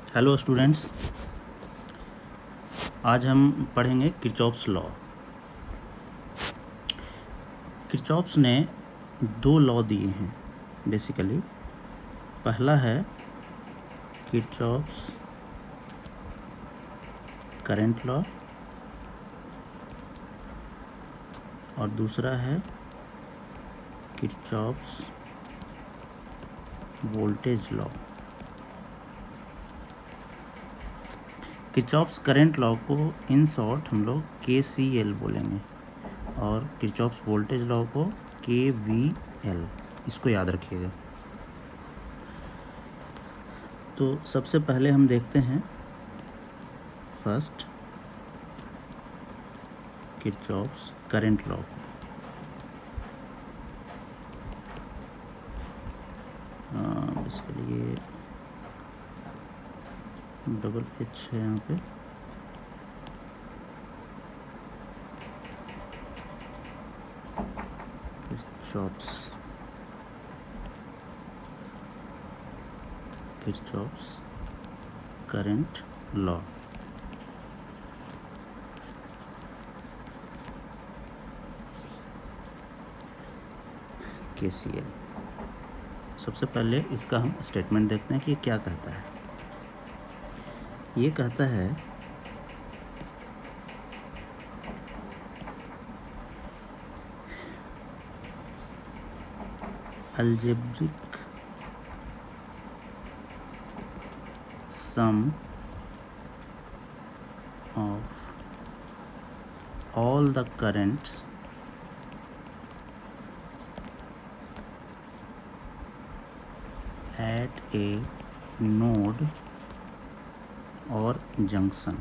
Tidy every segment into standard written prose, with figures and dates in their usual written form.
Hello students, आज हम पढ़ेंगे किरचॉफ्स लॉ। किरचॉफ्स ने दो लॉ दिए हैं बेसिकली। पहला है किरचॉफ्स करंट लॉ और दूसरा है Kirchhoff's voltage law. Kirchhoff's current law को इन शॉर्ट हम लोग KCL बोलेंगे और किरचॉफ्स वोल्टेज लॉ को KVL। इसको याद रखिएगा। तो सबसे पहले हम देखते हैं फर्स्ट किरचॉफ्स करंट लॉ को। बेसिकली ये डबल H है यहाँ पे। Kirchhoff's current law. KCL। सबसे पहले इसका हम स्टेटमेंट देखते हैं कि क्या कहता है। ये कहता है algebraic sum of all the currents at a node or junction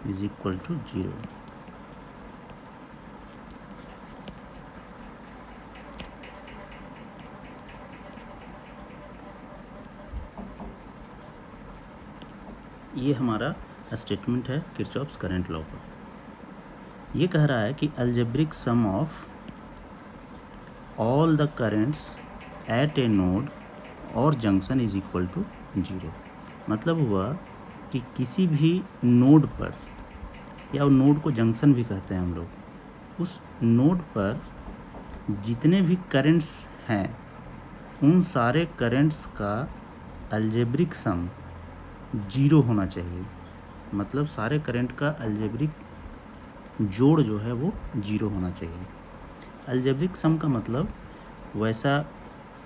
is equal to 0। ये हमारा स्टेटमेंट है किरचॉफ्स करंट लॉ का। ये कह रहा है कि algebraic sum of all the currents at a node और जंक्शन इज इक्वल टू 0। मतलब हुआ कि किसी भी नोड पर, या नोड को जंक्शन भी कहते हैं हम लोग, उस नोड पर जितने भी करेंट्स हैं उन सारे करेंट्स का अलजेब्रिक सम 0 होना चाहिए। मतलब सारे करंट का अलजेब्रिक जोड़ जो है वो 0 होना चाहिए। अलजेब्रिक सम का मतलब वैसा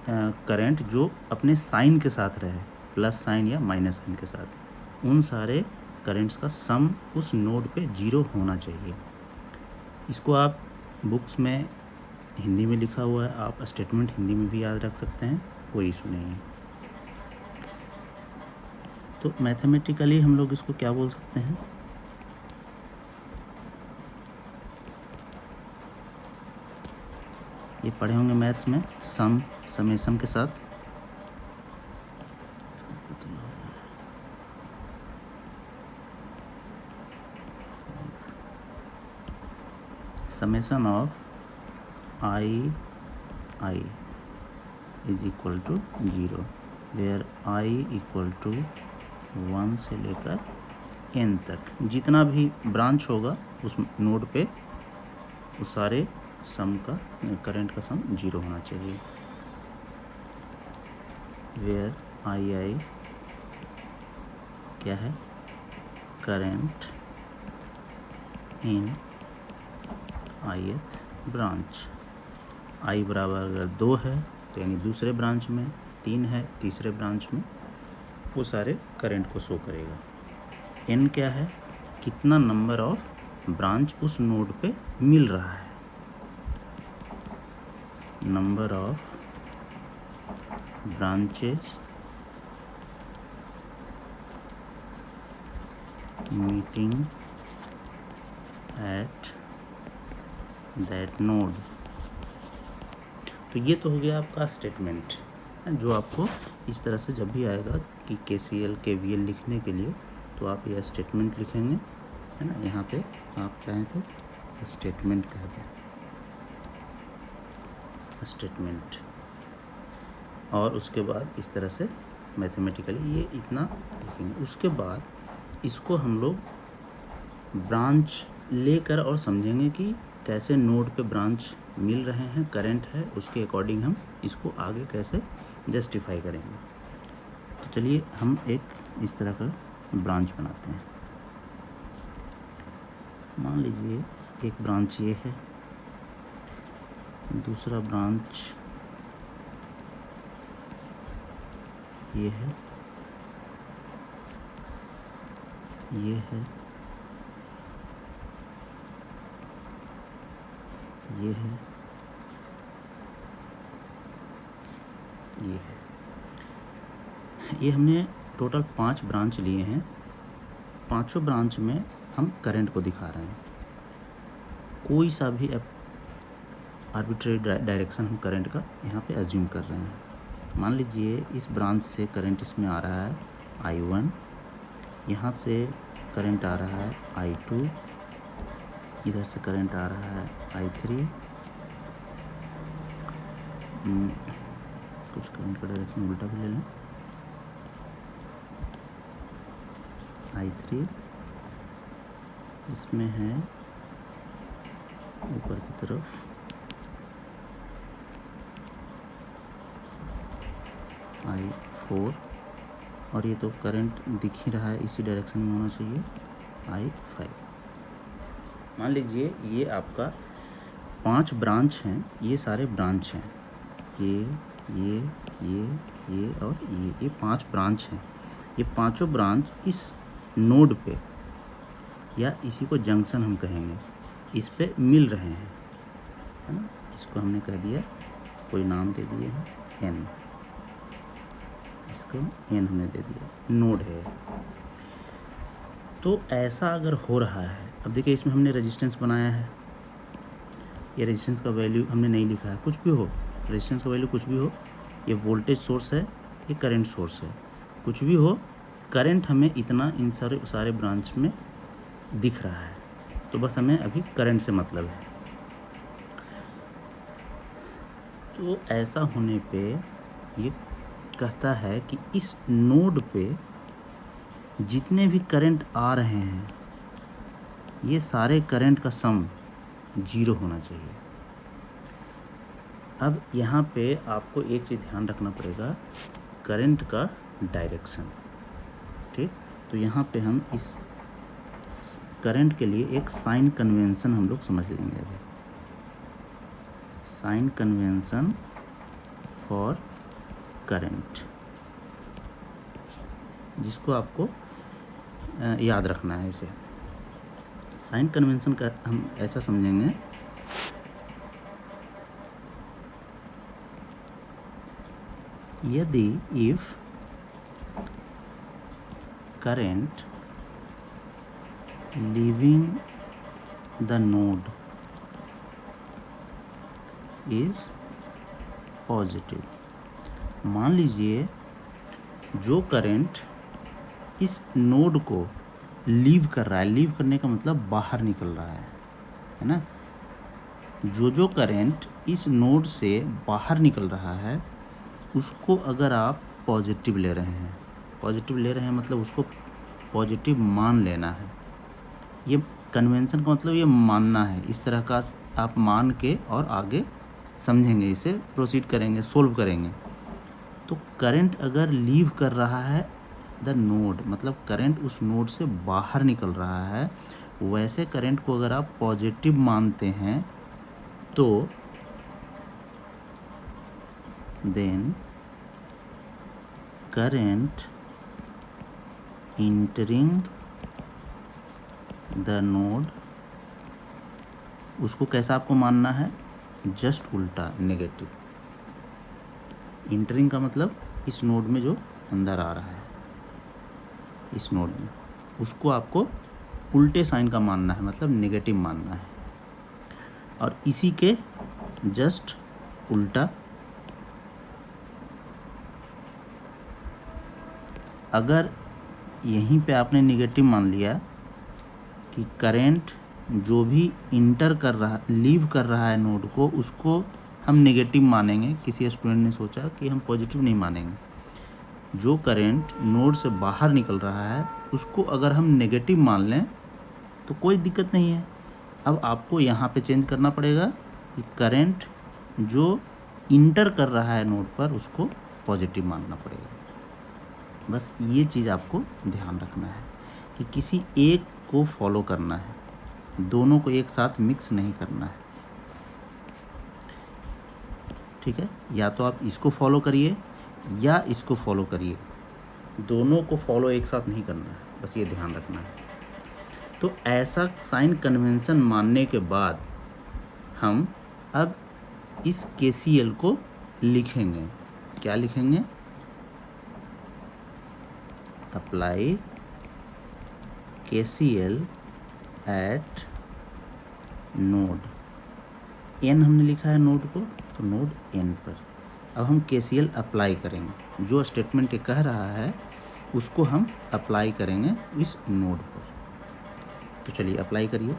करंट जो अपने साइन के साथ रहे, प्लस साइन या माइनस साइन के साथ, उन सारे करंट्स का सम उस नोड पे 0 होना चाहिए। इसको आप बुक्स में हिंदी में लिखा हुआ है, आप स्टेटमेंट हिंदी में भी याद रख सकते हैं, कोई इशू नहीं है। तो मैथमेटिकली हम लोग इसको क्या बोल सकते हैं, ये पढ़े होंगे मैथ्स में, समेशन के साथ। Summation of i is equal to 0, where i equal to 1 से लेकर n तक जितना भी ब्रांच होगा उस नोड पे उस सारे सम का करंट का सम 0 होना चाहिए। वेयर i क्या है, current in ith branch. i बराबर अगर 2 है तो यानी दूसरे ब्रांच में, 3 है तीसरे ब्रांच में, वो सारे करंट को शो करेगा। n क्या है, कितना नंबर ऑफ ब्रांच उस नोड पे मिल रहा है, number of branches meeting at that node. तो ये तो हो गया आपका स्टेटमेंट, जो आपको इस तरह से जब भी आएगा कि KCL KVL लिखने के लिए तो आप यह स्टेटमेंट लिखेंगे, है ना। यहाँ पे आप चाहें तो स्टेटमेंट कह दें, स्टेटमेंट। और उसके बाद इस तरह से मैथमेटिकली ये इतना लिखेंगे। उसके बाद इसको हम लोग ब्रांच लेकर और समझेंगे कि कैसे नोड पे ब्रांच मिल रहे हैं, करंट है, उसके अकॉर्डिंग हम इसको आगे कैसे जस्टिफाई करेंगे। तो चलिए हम एक इस तरह का ब्रांच बनाते हैं। मान लीजिए एक ब्रांच ये है, दूसरा ब्रांच ये है, ये है, ये है, ये है। ये हमने टोटल 5 ब्रांच लिए हैं। पांचों ब्रांच में हम करंट को दिखा रहे हैं। कोई सा भी आर्बिट्रेरी डायरेक्शन हम करंट का यहाँ पे एज्यूम कर रहे हैं। मान लीजिए इस ब्रांच से करंट इसमें आ रहा है I1, यहाँ से करंट आ रहा है I2, इधर से करंट आ रहा है I3। कुछ करंट का डायरेक्शन उल्टा भी ले लें, I3 इसमें है ऊपर की तरफ, I4, और ये तो करंट दिख ही रहा है, इसी डायरेक्शन में होना चाहिए, I5। मान लीजिए ये आपका 5 ब्रांच हैं, ये सारे ब्रांच हैं, ये और ये 5 ब्रांच हैं। ये पांचों ब्रांच इस नोड पे, या इसी को जंक्शन हम कहेंगे, इस पे मिल रहे हैं, है ना। इसको हमने कह दिया, कोई नाम दे दिए हैं N, इसको N हमने दे दिया, नोड है। तो ऐसा अगर हो रहा है, अब देखिए इसमें हमने रेजिस्टेंस बनाया है, ये रेजिस्टेंस का वैल्यू हमने नहीं लिखा है, कुछ भी हो, रेजिस्टेंस का वैल्यू कुछ भी हो, ये वोल्टेज सोर्स है, ये करंट सोर्स है, कुछ भी हो, करंट हमें इतना इन सारे ब्रांच में दिख रहा है। तो बस हमें अभी करंट से मतलब है। तो ऐसा होने पे ये कहता है कि इस नोड पे जितने भी करंट आ रहे हैं, ये सारे करंट का सम 0 होना चाहिए। अब यहाँ पे आपको एक चीज़ ध्यान रखना पड़ेगा, करंट का डायरेक्शन, ठीक। तो यहाँ पे हम इस करंट के लिए एक साइन कन्वेंशन हम लोग समझ लेंगे अभी। साइन कन्वेंशन फॉर करंट, जिसको आपको याद रखना है। इसे साइन कन्वेंशन का हम ऐसा समझेंगे, यदि if current leaving the node is positive, मान लीजिए जो करंट इस नोड को लीव कर रहा है, लीव करने का मतलब बाहर निकल रहा है ना। जो करंट इस नोड से बाहर निकल रहा है, उसको अगर आप पॉजिटिव ले रहे हैं, पॉजिटिव ले रहे हैं मतलब उसको पॉजिटिव मान लेना है। ये कन्वेंशन का मतलब ये मानना है, इस तरह का आप मान के और आगे समझेंगे, इसे प्रोसीड करेंगे, सोल्व करेंगे। तो करंट अगर लीव कर रहा है द नोड, मतलब करंट उस नोड से बाहर निकल रहा है, वैसे करंट को अगर आप पॉजिटिव मानते हैं तो then current entering the node, उसको कैसा आपको मानना है, जस्ट उल्टा, नेगेटिव। इंटरिंग का मतलब इस नोड में जो अंदर आ रहा है, इस नोड में, उसको आपको उल्टे साइन का मानना है, मतलब नेगेटिव मानना है। और इसी के जस्ट उल्टा, अगर यहीं पे आपने नेगेटिव मान लिया कि करंट जो भी इंटर कर रहा, लीव कर रहा है नोड को, उसको हम नेगेटिव मानेंगे, किसी स्टूडेंट ने सोचा कि हम पॉजिटिव नहीं मानेंगे। जो करंट नोड से बाहर निकल रहा है उसको अगर हम नेगेटिव मान लें तो कोई दिक्कत नहीं है। अब आपको यहाँ पे चेंज करना पड़ेगा कि करंट जो इंटर कर रहा है नोड पर उसको पॉजिटिव मानना पड़ेगा। बस ये चीज़ आपको ध्यान रखना है कि किसी एक को फॉलो करना है, दोनों को एक साथ मिक्स नहीं करना है। ठीक है, या तो आप इसको फॉलो करिए या इसको फॉलो करिए, दोनों को फॉलो एक साथ नहीं करना है, बस ये ध्यान रखना है। तो ऐसा साइन कन्वेंशन मानने के बाद हम अब इस KCL को लिखेंगे। क्या लिखेंगे? Apply KCL eight node n, हमने लिखा है नोड को, तो नोड n पर अब हम KCL अप्लाई करेंगे। जो स्टेटमेंट ये कह रहा है उसको हम अप्लाई करेंगे इस नोड पर। तो चलिए अप्लाई करिए।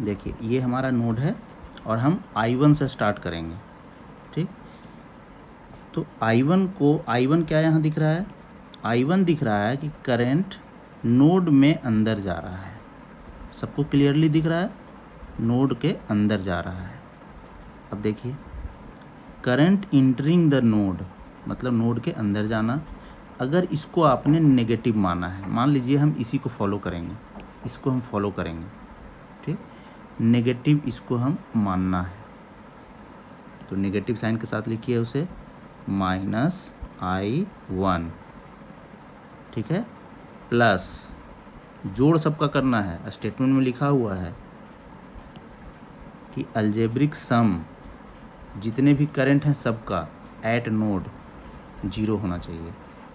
देखिए ये हमारा नोड है और हम I1 से स्टार्ट करेंगे। ठीक, तो I1 क्या यहाँ दिख रहा है? I1 दिख रहा है कि करंट नोड में अंदर जा रहा है। सबको क्लियरली दिख रहा है, नोड के अंदर जा रहा है। अब देखिए करंट इंटरिंग द नोड मतलब नोड के अंदर जाना। अगर इसको आपने नेगेटिव माना है, मान लीजिए हम इसी को फॉलो करेंगे, इसको हम फॉलो करेंगे। ठीक, नेगेटिव इसको हम मानना है तो नेगेटिव साइन के साथ लिखिए उसे -I1। ठीक है, प्लस जोड़ सबका करना है। स्टेटमेंट में लिखा हुआ है कि अलजेब्रिक सम जितने भी करंट हैं सबका एट नोड 0 होना चाहिए,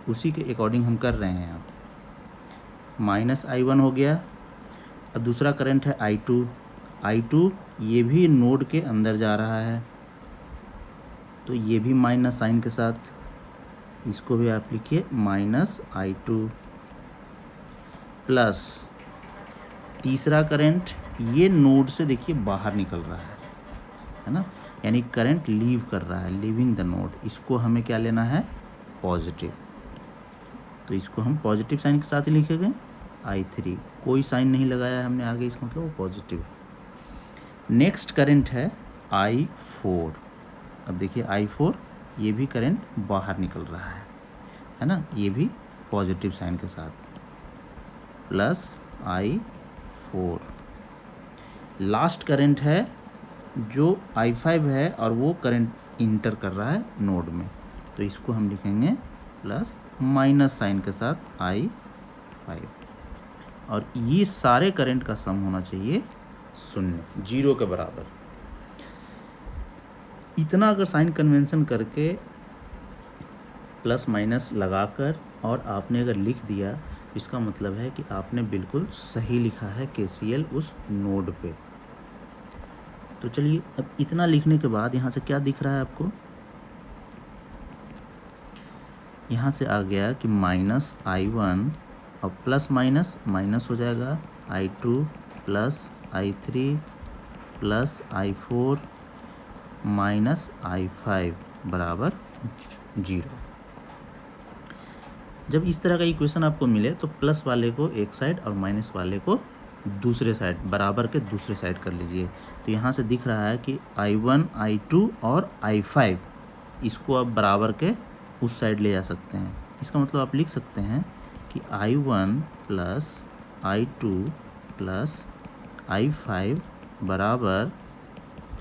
उसी के अकॉर्डिंग हम कर रहे हैं। यहाँ -I1 हो गया। अब दूसरा करंट है I2 ये भी नोड के अंदर जा रहा है तो ये भी माइनस साइन के साथ, इसको भी आप लिखिए -I2 प्लस तीसरा करंट ये नोड से देखिए बाहर निकल रहा है ना, यानी करंट लीव कर रहा है, लीविंग द नोड। इसको हमें क्या लेना है? पॉजिटिव। तो इसको हम पॉजिटिव साइन के साथ ही लिखेंगे। I3 कोई साइन नहीं लगाया है हमने आगे, इसका मतलब वो पॉजिटिव। नेक्स्ट करंट है I4। अब देखिए I4 ये भी करंट बाहर निकल रहा है ना, ये भी पॉजिटिव साइन के साथ प्लस I4। लास्ट करंट है जो I5 है और वो करंट इंटर कर रहा है नोड में, तो इसको हम लिखेंगे प्लस माइनस साइन के साथ I5। और ये सारे करंट का सम होना चाहिए 0 के बराबर। इतना अगर साइन कन्वेंशन करके प्लस माइनस लगाकर और आपने अगर लिख दिया तो इसका मतलब है कि आपने बिल्कुल सही लिखा है KCL उस नोड पे। तो चलिए अब इतना लिखने के बाद यहाँ से क्या दिख रहा है आपको? यहाँ से आ गया कि -I1 और प्लस माइनस माइनस हो जाएगा, I2 plus I3 plus I4 minus I5 बराबर 0। जब इस तरह का इक्वेशन आपको मिले तो प्लस वाले को एक साइड और माइनस वाले को दूसरे साइड, बराबर के दूसरे साइड कर लीजिए। तो यहाँ से दिख रहा है कि I1 I2 और I5 इसको आप बराबर के उस साइड ले जा सकते हैं। इसका मतलब आप लिख सकते हैं कि I1 plus I2 plus I5 बराबर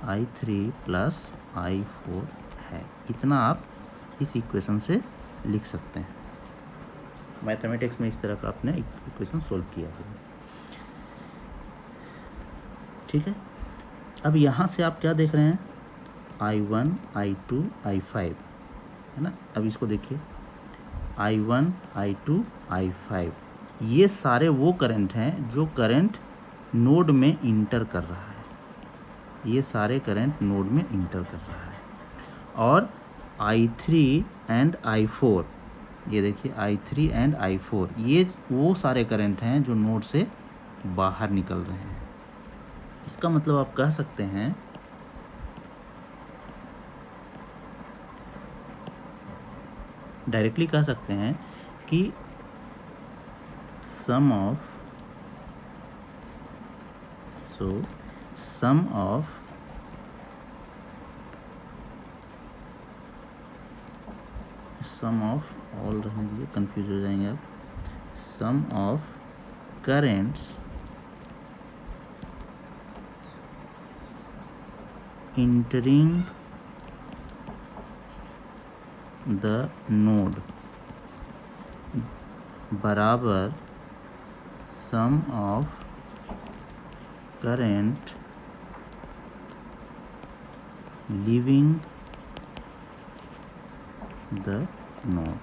I3 प्लस I4 है। इतना आप इस इक्वेशन से लिख सकते हैं। मैथमेटिक्स में इस तरह का आपने इक्वेशन सोल्व किया है। ठीक है, अब यहाँ से आप क्या देख रहे हैं? I1 I2 I5 है ना। अब इसको देखिए I1 I2 I5 ये सारे वो करंट हैं जो करंट नोड में इंटर कर रहा है। ये सारे करंट नोड में इंटर कर रहा है। और I3 एंड I4 ये देखिए I3 एंड I4 ये वो सारे करंट हैं जो नोड से बाहर निकल रहे हैं। इसका इसका मतलब आप कह सकते हैं डायरेक्टली कह सकते हैं कि सम ऑफ ऑल रहने दीजिए, कंफ्यूज हो जाएंगे आप, sum of currents entering the node बराबर sum of current leaving the node.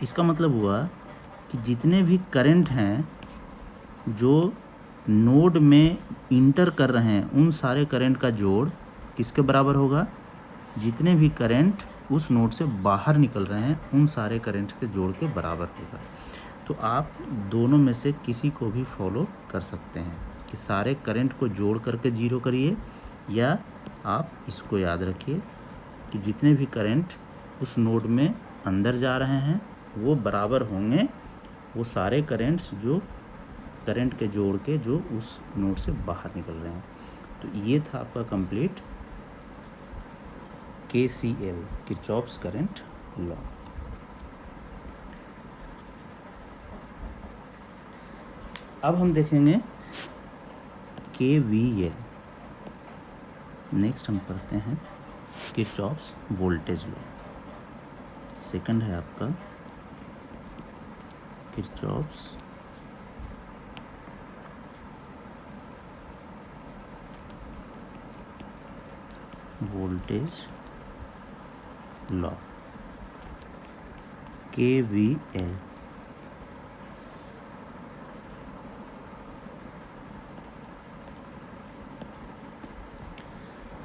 इसका मतलब हुआ कि जितने भी करंट हैं जो नोड में इंटर कर रहे हैं उन सारे करंट का जोड़ किसके बराबर होगा, जितने भी करंट उस नोड से बाहर निकल रहे हैं उन सारे करंट के जोड़ के बराबर होगा। तो आप दोनों में से किसी को भी फॉलो कर सकते हैं कि सारे करंट को जोड़ करके जीरो करिए, या आप इसको याद रखिए कि जितने भी करंट उस नोड में अंदर जा रहे हैं वो बराबर होंगे वो सारे करंट्स जो करंट के जोड़ के जो उस नोड से बाहर निकल रहे हैं। तो ये था आपका complete KCL, Kirchhoff's current law. अब हम देखेंगे KVL। नेक्स्ट हम पढ़ते हैं किरचॉफ्स वोल्टेज लॉ। सेकंड है आपका किरचॉफ्स वोल्टेज लॉ, KVL।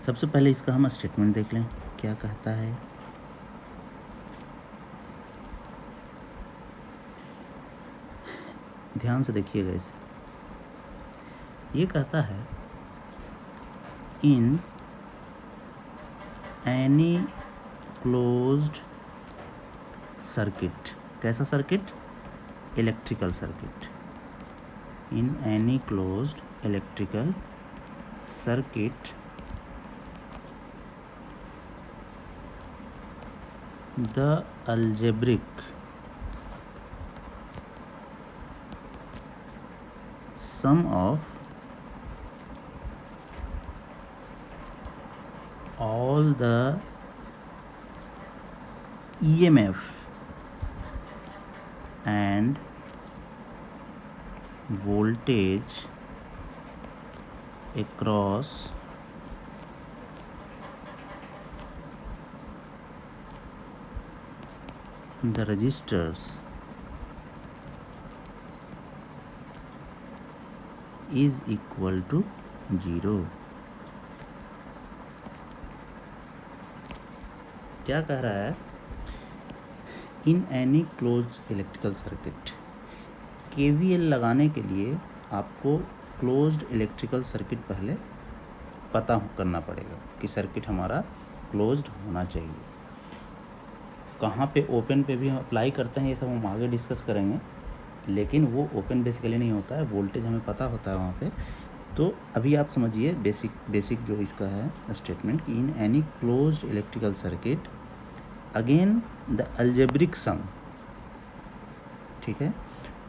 सबसे पहले इसका हम स्टेटमेंट देख लें क्या कहता है। ध्यान से देखिएगा इसे। ये कहता है इन एनी क्लोज्ड सर्किट, कैसा circuit, electrical circuit, in any closed electrical circuit the algebraic sum of all the EMFs and voltage across the resistors is equal to 0। क्या कह रहा है, in any close electrical circuit. KVL लगाने के लिए आपको closed electrical circuit पहले पता करना पड़ेगा कि सर्किट हमारा क्लोज्ड होना चाहिए। कहाँ पे ओपन पे भी हम अप्लाई करते हैं ये सब हम आगे डिस्कस करेंगे, लेकिन वो ओपन बेसिकली नहीं होता है, वोल्टेज हमें पता होता है वहाँ पे। तो अभी आप समझिए बेसिक जो इसका है स्टेटमेंट कि in any closed electrical circuit again the algebraic sum, ठीक है,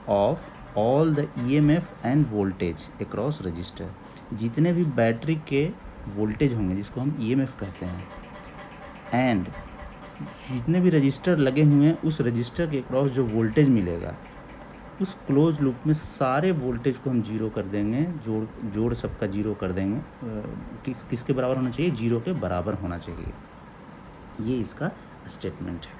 of all the EMF and voltage across resistor. जितने भी बैटरी के वोल्टेज होंगे जिसको हम EMF कहते हैं, एंड जितने भी रजिस्टर लगे हुए हैं उस रजिस्टर के अक्रॉस जो वोल्टेज मिलेगा उस क्लोज लूप में सारे वोल्टेज को हम जीरो कर देंगे, जोड़ सबका जीरो कर देंगे। किसके बराबर होना चाहिए, जीरो के बराबर होना चाहिए। ये इसका स्टेटमेंट है।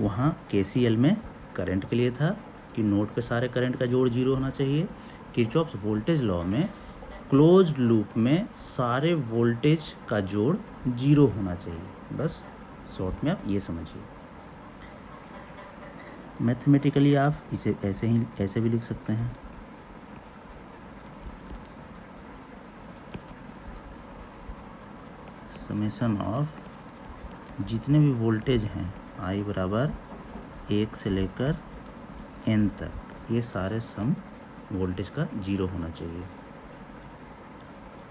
वहाँ KCL में करंट के लिए था कि नोड पे सारे करंट का जोड़ जीरो होना चाहिए। किरचॉफ्स वोल्टेज लॉ में क्लोज्ड लूप में सारे वोल्टेज का जोड़ जीरो होना चाहिए। बस शॉर्ट में आप ये समझिए। मैथमेटिकली आप इसे ऐसे भी लिख सकते हैं। समेशन ऑफ जितने भी वोल्टेज हैं I बराबर 1 से लेकर n तक, ये सारे सम वोल्टेज का 0 होना चाहिए।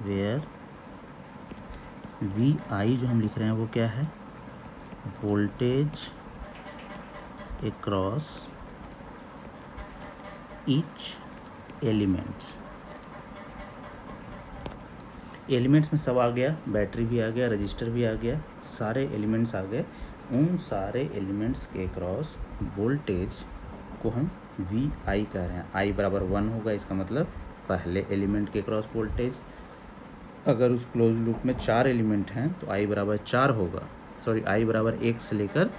वेयर VI जो हम लिख रहे हैं वो क्या है, voltage across each elements. Elements में सब आ गया, बैटरी भी आ गया, रजिस्टर भी आ गया, सारे एलिमेंट्स आ गए। उन सारे एलिमेंट्स के क्रॉस वोल्टेज को हम VI कह रहे हैं। I बराबर 1 होगा, इसका मतलब पहले एलिमेंट के क्रॉस वोल्टेज। अगर उस क्लोज लूप में 4 एलिमेंट हैं तो I बराबर 4 होगा, सॉरी I बराबर 1 से लेकर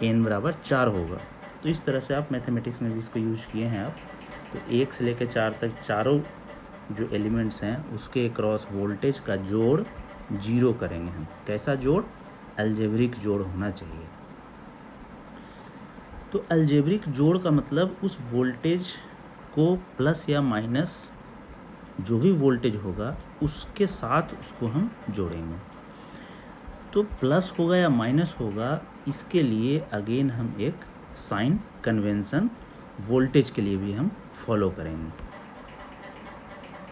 n बराबर 4 होगा। तो इस तरह से आप मैथमेटिक्स में भी इसको यूज किए हैं आप। तो 1 से लेकर 4 तक चारों जो एलिमेंट्स हैं उसके क्रॉस वोल्टेज का जोड़ 0 करेंगे हम। कैसा जोड़, अलजेब्रिक जोड़ होना चाहिए। तो अलजेब्रिक जोड़ का मतलब उस वोल्टेज को प्लस या माइनस जो भी वोल्टेज होगा उसके साथ उसको हम जोड़ेंगे। तो प्लस होगा या माइनस होगा, इसके लिए अगेन हम एक साइन कन्वेंशन वोल्टेज के लिए भी हम फॉलो करेंगे।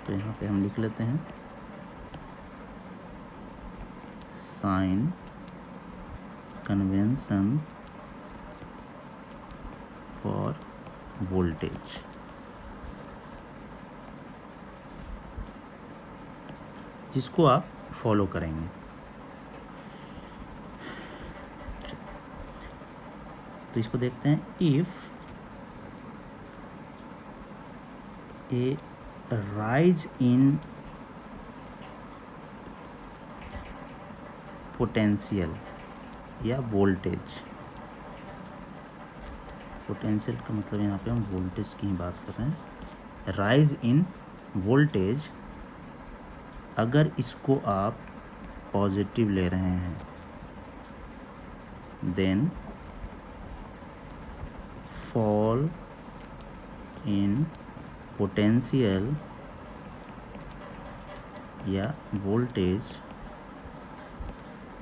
तो यहाँ पे हम लिख लेते हैं साइन कन्वेंशन फॉर वोल्टेज। जिसको आप फॉलो करेंगे। तो इसको देखते हैं। If A rise in potential या वोल्टेज, पोटेंशियल का मतलब यहाँ पे हम वोल्टेज की ही बात कर रहे हैं। राइज इन वोल्टेज, अगर इसको आप पॉजिटिव ले रहे हैं देन फॉल इन पोटेंशियल या वोल्टेज,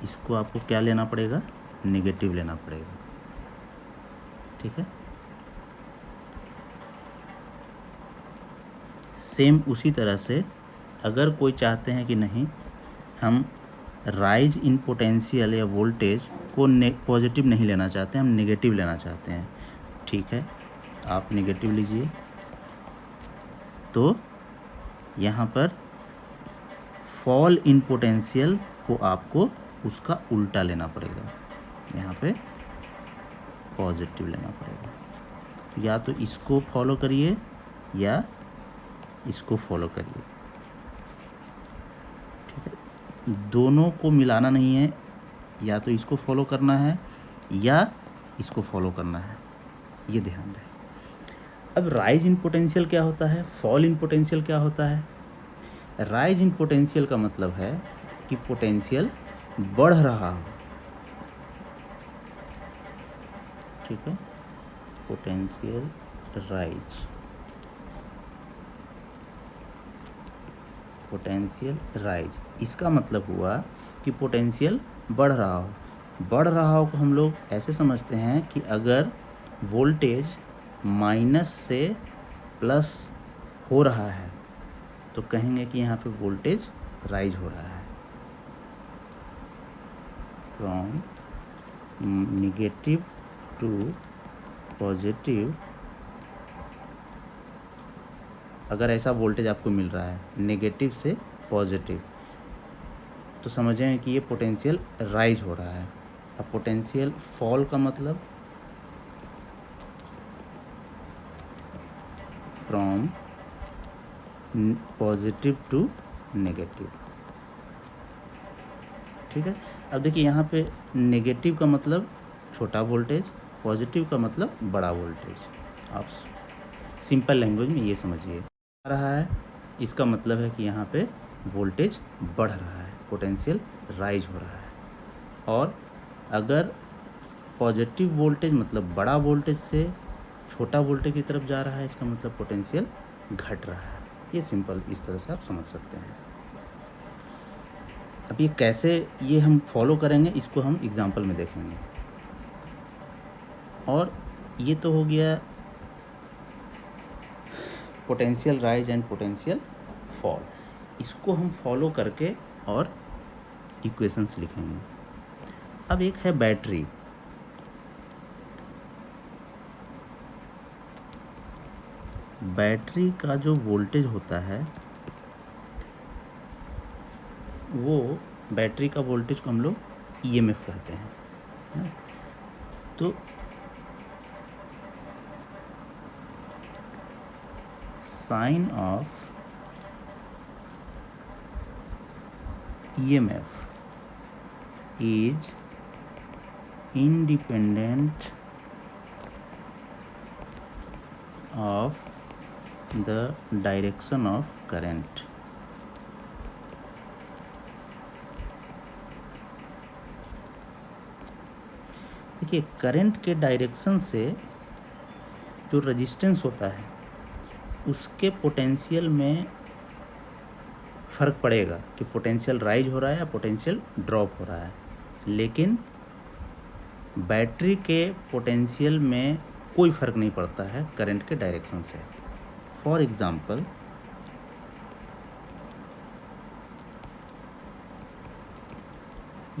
इसको आपको क्या लेना पड़ेगा, नेगेटिव लेना पड़ेगा। ठीक है। सेम उसी तरह से अगर कोई चाहते हैं कि नहीं हम राइज इन पोटेंशियल या वोल्टेज को पॉजिटिव नहीं लेना चाहते, हम नेगेटिव लेना चाहते हैं, ठीक है, आप नेगेटिव लीजिए। तो यहाँ पर फॉल इन पोटेंशियल को आपको उसका उल्टा लेना पड़ेगा, यहाँ पे पॉजिटिव लेना पड़ेगा। तो या तो इसको फॉलो करिए या इसको फॉलो करिए, ठीक है। दोनों को मिलाना नहीं है, या तो इसको फॉलो करना है या इसको फॉलो करना है, ये ध्यान रहे। अब राइज इन पोटेंशियल क्या होता है, फॉल इन पोटेंशियल क्या होता है। राइज इन पोटेंशियल का मतलब है कि पोटेंशियल बढ़ रहा हो, ठीक है, पोटेंशियल राइज, पोटेंशियल राइज, इसका मतलब हुआ कि पोटेंशियल बढ़ रहा हो। बढ़ रहा हो को हम लोग ऐसे समझते हैं कि अगर वोल्टेज माइनस से प्लस हो रहा है तो कहेंगे कि यहाँ पे वोल्टेज राइज हो रहा है। फ्रॉम नेगेटिव टू पॉजिटिव, अगर ऐसा वोल्टेज आपको मिल रहा है नेगेटिव से पॉजिटिव, तो समझें कि ये पोटेंशियल राइज हो रहा है। अब पोटेंशियल फॉल का मतलब फ्रॉम पॉजिटिव टू नेगेटिव, ठीक है। अब देखिए यहाँ पे नेगेटिव का मतलब छोटा वोल्टेज, पॉजिटिव का मतलब बड़ा वोल्टेज। आप सिंपल लैंग्वेज में ये समझिए, आ रहा है इसका मतलब है कि यहाँ पे वोल्टेज बढ़ रहा है, पोटेंशियल राइज हो रहा है। और अगर पॉजिटिव वोल्टेज मतलब बड़ा वोल्टेज से छोटा वोल्टेज की तरफ जा रहा है, इसका मतलब पोटेंशियल घट रहा है। ये सिंपल इस तरह से आप समझ सकते हैं। अब ये कैसे ये हम फॉलो करेंगे इसको हम एग्जांपल में देखेंगे। और ये तो हो गया potential rise and potential fall, इसको हम फॉलो करके और इक्वेशंस लिखेंगे। अब एक है बैटरी। बैटरी का जो वोल्टेज होता है वो बैटरी का वोल्टेज को हम लोग ईएमएफ कहते हैं, है ना? तो sign of EMF is independent of the direction of current. देखिए, करंट के डायरेक्शन से जो रेजिस्टेंस होता है उसके पोटेंशियल में फ़र्क पड़ेगा कि पोटेंशियल राइज हो रहा है या पोटेंशियल ड्रॉप हो रहा है, लेकिन बैटरी के पोटेंशियल में कोई फ़र्क नहीं पड़ता है करंट के डायरेक्शन से। फॉर एग्ज़ाम्पल,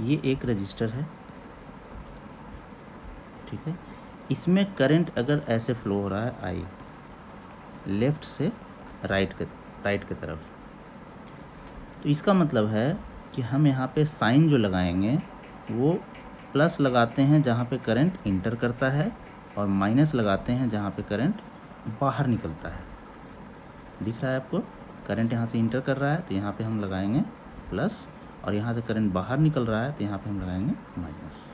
ये एक रजिस्टर है, ठीक है, इसमें करंट अगर ऐसे फ्लो हो रहा है आई, लेफ़्ट से राइट के तरफ, तो इसका मतलब है कि हम यहाँ पे साइन जो लगाएंगे वो प्लस लगाते हैं जहाँ पे करंट इंटर करता है और माइनस लगाते हैं जहाँ पे करंट बाहर निकलता है। दिख रहा है आपको? करंट यहाँ से इंटर कर रहा है तो यहाँ पे हम लगाएंगे प्लस, और यहाँ से करंट बाहर निकल रहा है तो यहाँ पे हम लगाएंगे माइनस।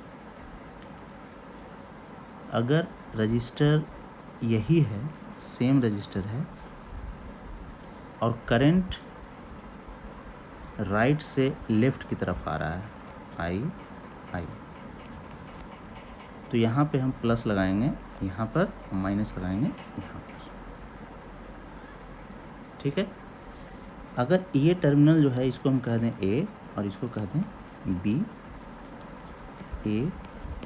अगर रजिस्टर यही है, सेम रजिस्टर है, और करंट राइट से लेफ़्ट की तरफ आ रहा है आई, तो यहाँ पे हम प्लस लगाएंगे, यहाँ पर माइनस लगाएंगे यहाँ पर, ठीक है। अगर ये टर्मिनल जो है इसको हम कह दें ए और इसको कह दें बी, ए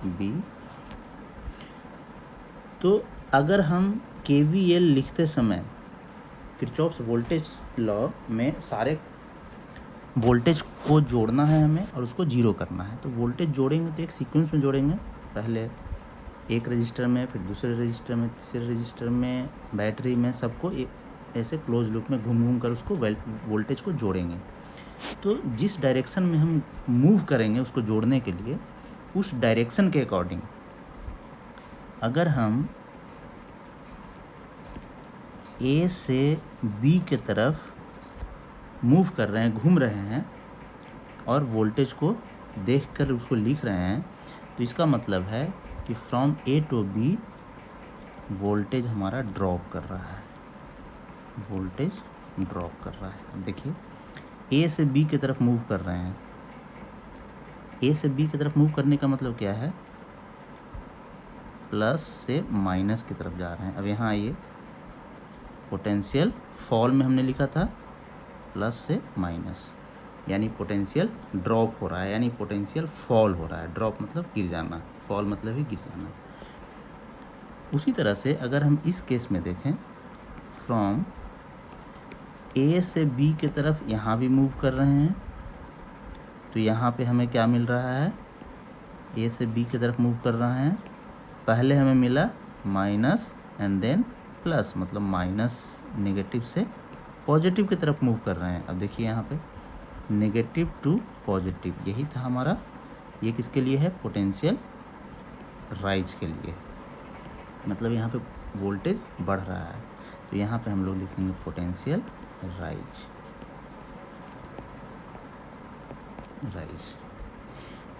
बी, तो अगर हम केवीएल लिखते समय किरचॉफ्स वोल्टेज लॉ में सारे वोल्टेज को जोड़ना है हमें और उसको जीरो करना है, तो वोल्टेज जोड़ेंगे तो एक सीक्वेंस में जोड़ेंगे, पहले एक रजिस्टर में, फिर दूसरे रजिस्टर में, तीसरे रजिस्टर में, बैटरी में, सबको ऐसे क्लोज लूप में घूम घूम कर उसको वोल्टेज को जोड़ेंगे। तो जिस डायरेक्शन में हम मूव करेंगे उसको जोड़ने के लिए, उस डायरेक्शन के अकॉर्डिंग अगर हम ए से बी के तरफ मूव कर रहे हैं, घूम रहे हैं, और वोल्टेज को देखकर उसको लिख रहे हैं, तो इसका मतलब है कि from A to B voltage हमारा ड्रॉप कर रहा है, वोल्टेज ड्रॉप कर रहा है। देखिए, ए से बी की तरफ मूव कर रहे हैं, ए से बी की तरफ मूव करने का मतलब क्या है, प्लस से माइनस की तरफ जा रहे हैं। अब यहाँ आइए, पोटेंशियल फॉल में हमने लिखा था प्लस से माइनस, यानी पोटेंशियल ड्रॉप हो रहा है, यानी पोटेंशियल फॉल हो रहा है। ड्रॉप मतलब गिर जाना, फॉल मतलब ही गिर जाना। उसी तरह से अगर हम इस केस में देखें, फ्रॉम ए से बी की तरफ यहाँ भी मूव कर रहे हैं, तो यहाँ पे हमें क्या मिल रहा है, ए से बी की तरफ मूव कर रहे हैं, पहले हमें मिला माइनस एंड देन प्लस, मतलब माइनस नेगेटिव से पॉजिटिव की तरफ मूव कर रहे हैं। अब देखिए यहाँ पे नेगेटिव टू पॉजिटिव, यही था हमारा। ये किसके लिए है, पोटेंशियल राइज के लिए, मतलब यहाँ पे वोल्टेज बढ़ रहा है, तो यहाँ पे हम लोग लिखेंगे पोटेंशियल राइज।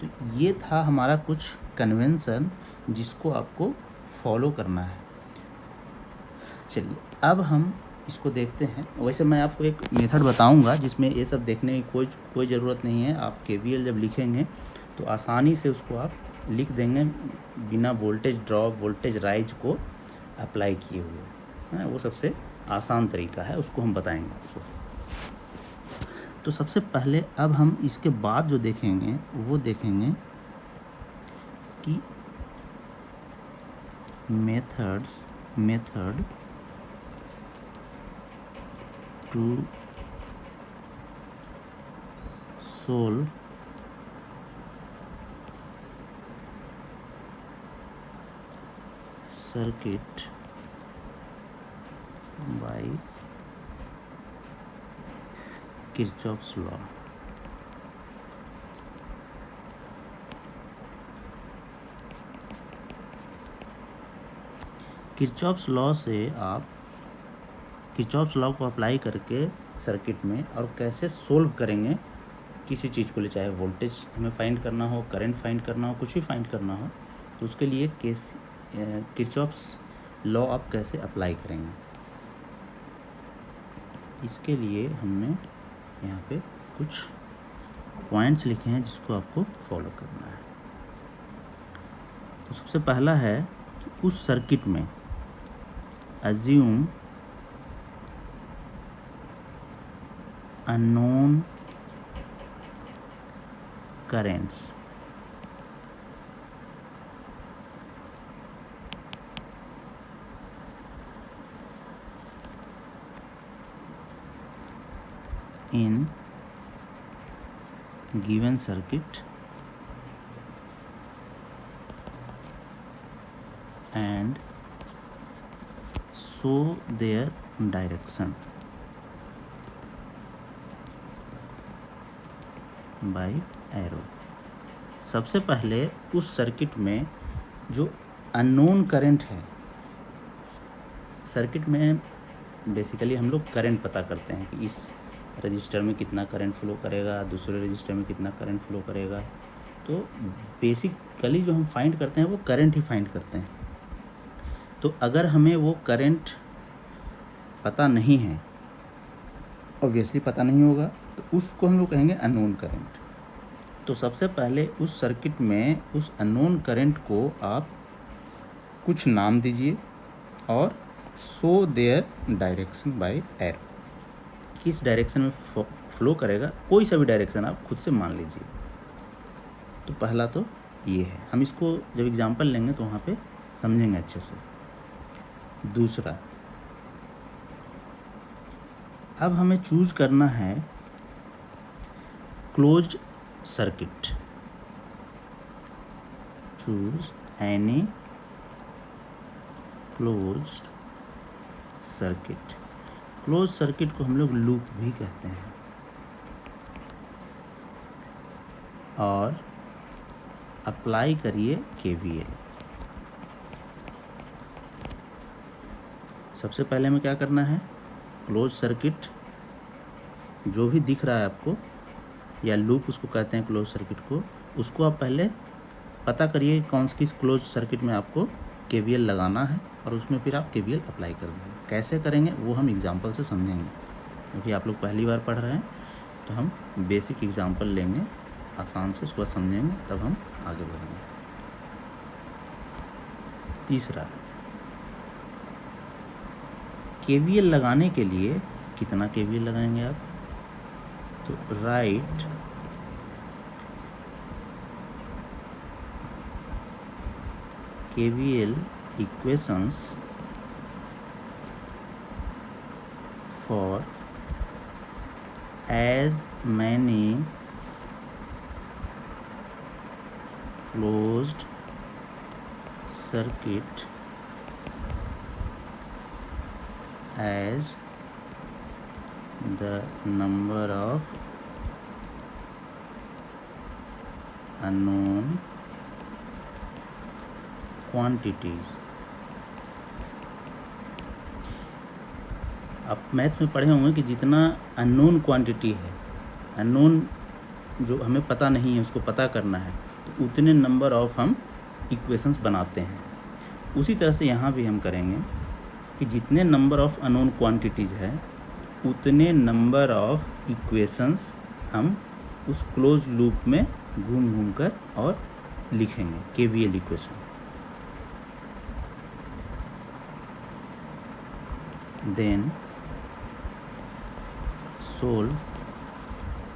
तो ये था हमारा कुछ कन्वेंशन जिसको आपको फॉलो करना है। चलिए अब हम इसको देखते हैं। वैसे मैं आपको एक मेथड बताऊंगा जिसमें ये सब देखने की कोई ज़रूरत नहीं है। आप केवीएल जब लिखेंगे तो आसानी से उसको आप लिख देंगे बिना वोल्टेज ड्रॉप, वोल्टेज राइज को अप्लाई किए हुए, है। वो सबसे आसान तरीका है, उसको हम बताएंगे आपको। तो सबसे पहले अब हम इसके बाद जो देखेंगे वो देखेंगे कि method to solve circuit by Kirchhoff's law. Kirchhoff's law से आप किरचॉफ्स लॉ को अप्लाई करके सर्किट में और कैसे सोल्व करेंगे किसी चीज़ को ले, चाहे वोल्टेज हमें फाइंड करना हो, करंट फाइंड करना हो, कुछ भी फाइंड करना हो, तो उसके लिए किरचॉफ्स लॉ आप कैसे अप्लाई करेंगे। इसके लिए हमने यहाँ पे कुछ पॉइंट्स लिखे हैं जिसको आपको फॉलो करना है। तो सबसे पहला है कि उस सर्किट में assume unknown currents in given circuit and show their direction by arrow. सबसे पहले उस सर्किट में जो अननोन करंट है, सर्किट में बेसिकली हम लोग करंट पता करते हैं कि इस रजिस्टर में कितना करंट फ्लो करेगा, दूसरे रजिस्टर में कितना करंट फ्लो करेगा। तो बेसिकली जो हम फाइंड करते हैं वो करंट ही फाइंड करते हैं। तो अगर हमें वो करंट पता नहीं है, ऑब्वियसली पता नहीं होगा, तो उसको हम लोग कहेंगे अननोन करंट। तो सबसे पहले उस सर्किट में उस अननोन करंट को आप कुछ नाम दीजिए और show their direction by arrow. किस डायरेक्शन में फ्लो करेगा, कोई सा भी डायरेक्शन आप खुद से मान लीजिए। तो पहला तो ये है, हम इसको जब एग्जांपल लेंगे तो वहाँ पे समझेंगे अच्छे से। दूसरा, अब हमें चूज करना है closed circuit. Choose any closed circuit. Close circuit को हम लोग लूप भी कहते हैं। और अप्लाई करिए केवीएल। सबसे पहले हमें क्या करना है, क्लोज सर्किट जो भी दिख रहा है आपको, या लूप उसको कहते हैं क्लोज सर्किट को, उसको आप पहले पता करिए कौन सी किस क्लोज सर्किट में आपको केवीएल लगाना है, और उसमें फिर आप केवीएल अप्लाई कर देंगे। कैसे करेंगे वो हम एग्जांपल से समझेंगे, क्योंकि आप लोग पहली बार पढ़ रहे हैं। तो हम बेसिक एग्जांपल लेंगे आसान से, उसको समझेंगे, तब हम आगे बढ़ेंगे। तीसरा, केवीएल लगाने के लिए कितना केवीएल लगाएंगे आप, तो right KVL equations for as many closed circuit as the number of unknown quantities। आप मैथ्स में पढ़े होंगे कि जितना अननोन क्वांटिटी है, अननोन जो हमें पता नहीं है उसको पता करना है, तो उतने नंबर ऑफ हम इक्वेशंस बनाते हैं। उसी तरह से यहाँ भी हम करेंगे कि जितने नंबर ऑफ अननोन क्वांटिटीज़ है उतने नंबर ऑफ इक्वेशंस हम उस क्लोज लूप में घूम घूम कर और लिखेंगे KVL equation. Then solve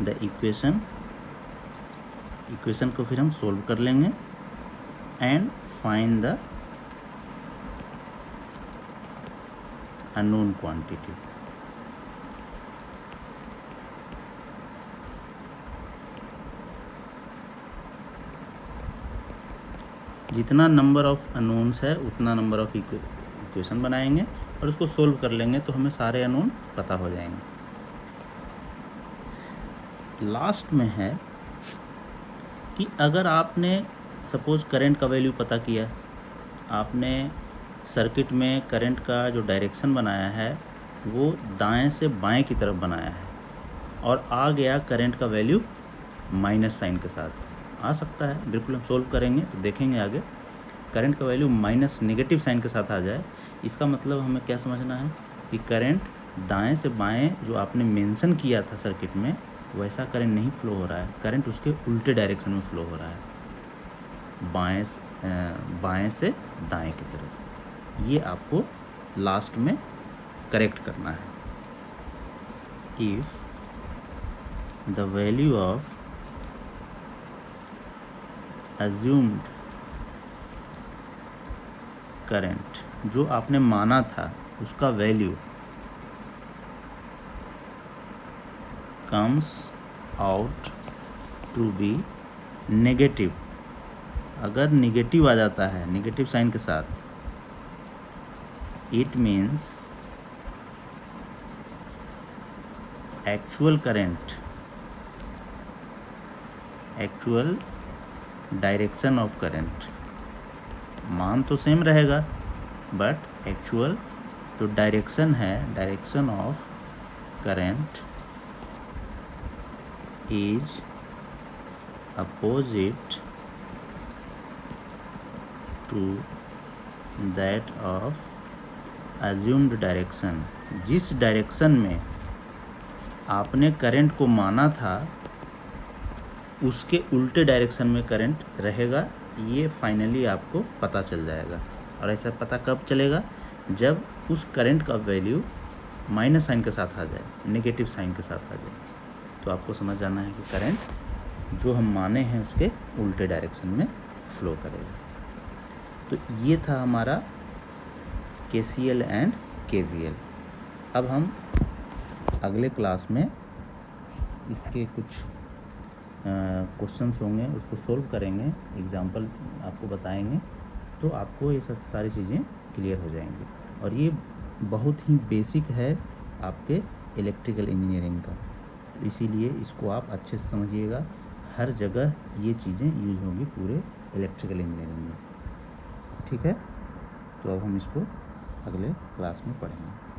the equation को फिर हम सोल्व कर लेंगे and find the unknown quantity. जितना नंबर ऑफ अननोन्स है उतना नंबर ऑफ इक्वेशन बनाएंगे और उसको सोल्व कर लेंगे तो हमें सारे अननोन पता हो जाएंगे। लास्ट में है कि अगर आपने सपोज करंट का वैल्यू पता किया, आपने सर्किट में करंट का जो डायरेक्शन बनाया है वो दाएं से बाएं की तरफ बनाया है और आ गया करंट का वैल्यू माइनस साइन के साथ, आ सकता है, बिल्कुल हम सोल्व करेंगे तो देखेंगे आगे। करंट का वैल्यू माइनस नेगेटिव साइन के साथ आ जाए, इसका मतलब हमें क्या समझना है कि करंट दाएं से बाएं जो आपने मेंशन किया था सर्किट में वैसा करंट नहीं फ्लो हो रहा है, करंट उसके उल्टे डायरेक्शन में फ्लो हो रहा है, बाएं से दाएं की तरफ। ये आपको लास्ट में करेक्ट करना है। If the value of assumed current जो आपने माना था उसका value comes out to be negative, अगर नेगेटिव आ जाता है नेगेटिव साइन के साथ, it means actual current, actual direction of current, मान तो सेम रहेगा बट एक्चुअल जो डायरेक्शन है, direction of current is opposite to that of assumed direction. जिस डायरेक्शन में आपने करंट को माना था उसके उल्टे डायरेक्शन में करंट रहेगा, ये फाइनली आपको पता चल जाएगा। और ऐसा पता कब चलेगा, जब उस करंट का वैल्यू माइनस साइन के साथ आ जाए, नेगेटिव साइन के साथ आ जाए, तो आपको समझ जाना है कि करंट जो हम माने हैं उसके उल्टे डायरेक्शन में फ्लो करेगा। तो ये था हमारा KCL एंड KVL। अब हम अगले क्लास में इसके कुछ क्वेश्चंस होंगे उसको सोल्व करेंगे, एग्जाम्पल आपको बताएंगे, तो आपको ये सब सारी चीज़ें क्लियर हो जाएंगी। और ये बहुत ही बेसिक है आपके इलेक्ट्रिकल इंजीनियरिंग का, इसीलिए इसको आप अच्छे से समझिएगा। हर जगह ये चीज़ें यूज होंगी पूरे इलेक्ट्रिकल इंजीनियरिंग में, ठीक है। तो अब हम इसको अगले क्लास में पढ़ेंगे।